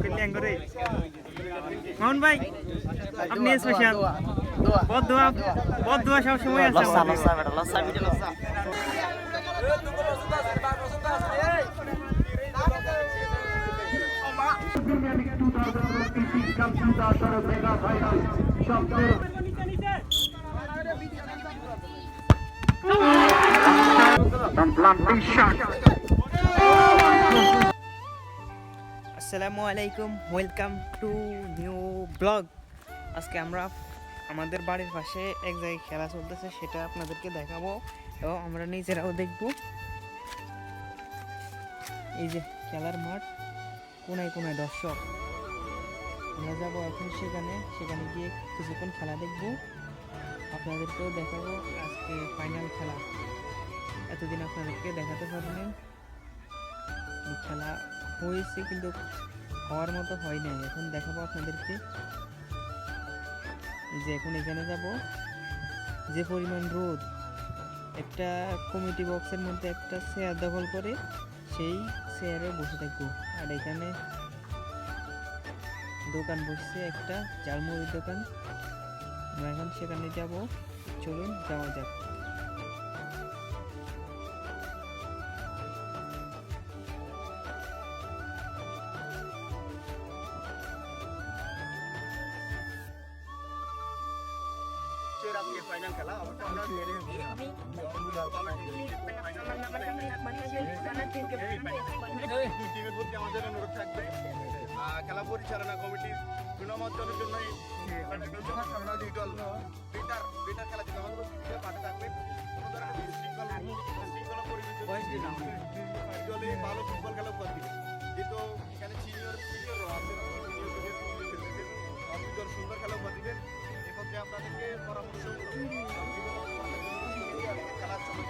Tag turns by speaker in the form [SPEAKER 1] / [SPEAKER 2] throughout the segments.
[SPEAKER 1] কল্যাণ করে মামুন ভাই আপনি স্পেশাল বহুত দোয়া সব সময় আছে আসসালামু আলাইকুম, ওয়েলকাম টু নিউ ব্লগ। আজকে আমরা আমাদের বাড়ির পাশে এক জায়গায় খেলা চলতেছে, সেটা আপনাদেরকে দেখাবো এবং আমরা নিজেরাও দেখব। এই যে খেলার মাঠ, কোনায় কোনায় দর্শক। আমরা যাবো এখন সেখানে গিয়ে কিছুক্ষণ খেলা দেখব, আপনাদেরকেও দেখাবো। আজকে ফাইনাল খেলা, এতদিন আপনাদেরকে দেখাতে পারিনি। খেলা হয়েছে কিন্তু হওয়ার মতো হয় নাই, এখন দেখাবো আপনাদেরকে। যে এখন এখানে যাব, যে পরিমাণ রোদ, একটা কমিটি বক্সের মধ্যে একটা চেয়ার দখল করে সেই চেয়ারে বসে থাকবো। আর এখানে দোকান বসছে, একটা ঝালমুড়ির দোকান। আমরা এখন সেখানে যাব, চলুন যাওয়া যাক।
[SPEAKER 2] খেলা পরিচালনা কমিটির সুনাম অর্জনের জন্য খেলা মাঠে থাকবে। কোনো ধরনের শৃঙ্খলা পরিবেশ ভালো ফুটবল খেলা উপহার দিবে। যেহেতু এখানে সিনিয়ররা আছে, সুন্দর খেলা উপহার দিবেন। এক্ষেত্রে আপনাদেরকে পরামর্শ খেলার সময়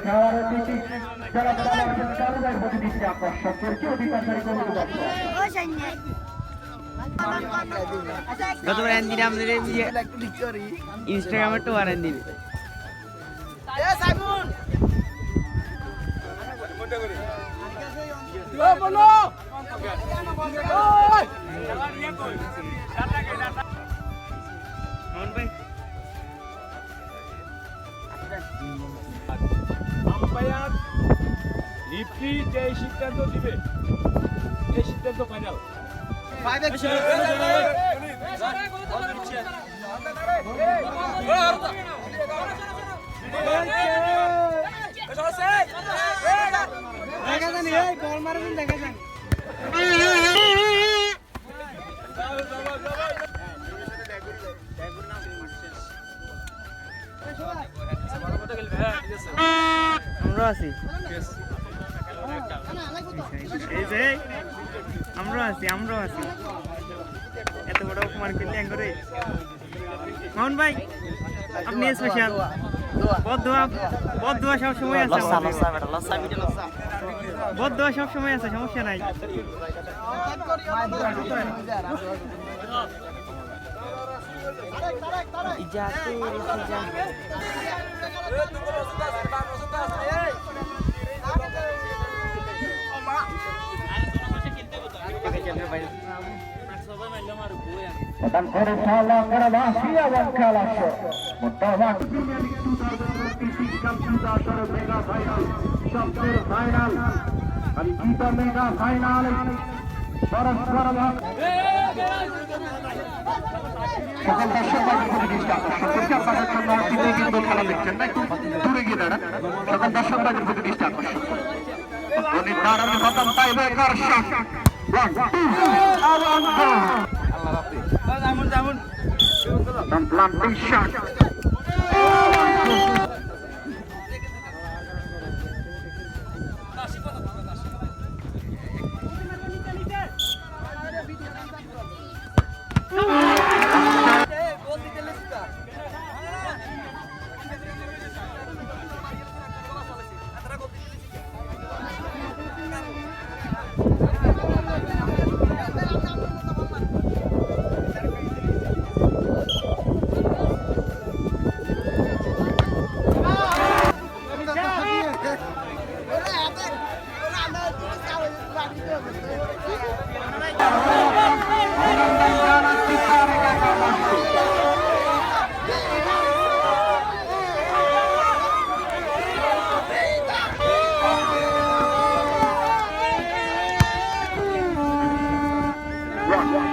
[SPEAKER 3] খেলোয়াড় অতিথি যারা কারোবার প্রতি দৃষ্টি আকর্ষণ করছে অধিকারী
[SPEAKER 1] ইনস্টাগ্রামে তো আর দিন
[SPEAKER 4] আম্পায়ার রিফারি যে সিদ্ধান্ত দিবে এই সিদ্ধান্ত ফাইনাল।
[SPEAKER 1] আমরা আছি, আমরা আছি এত বড় অপমান কল্যাণ করে মামুন ভাই আপনি স্পেশাল বহুত দোয়া সব সময় আছে বহুত দোয়া সব সময় আছে, সমস্যা নাই।
[SPEAKER 3] Dan Koresala Karamasia dan Kalasho Mutamat Mega Final Shopper Final Alita Mega Final Parasparamak সকল দর্শক বাড়ির প্রতি দৃষ্টি আকর্ষণ করছে। আপনাদের জন্য তিনি কিন্তু খেলা দেখছেন না, একটু দূরে গিয়ে দাঁড়ান। সকল দর্শক বাড়ির প্রতি দৃষ্টি আকর্ষণ উনি দাঁড়ানো খতম পাইবে দর্শক। Planting shot. 1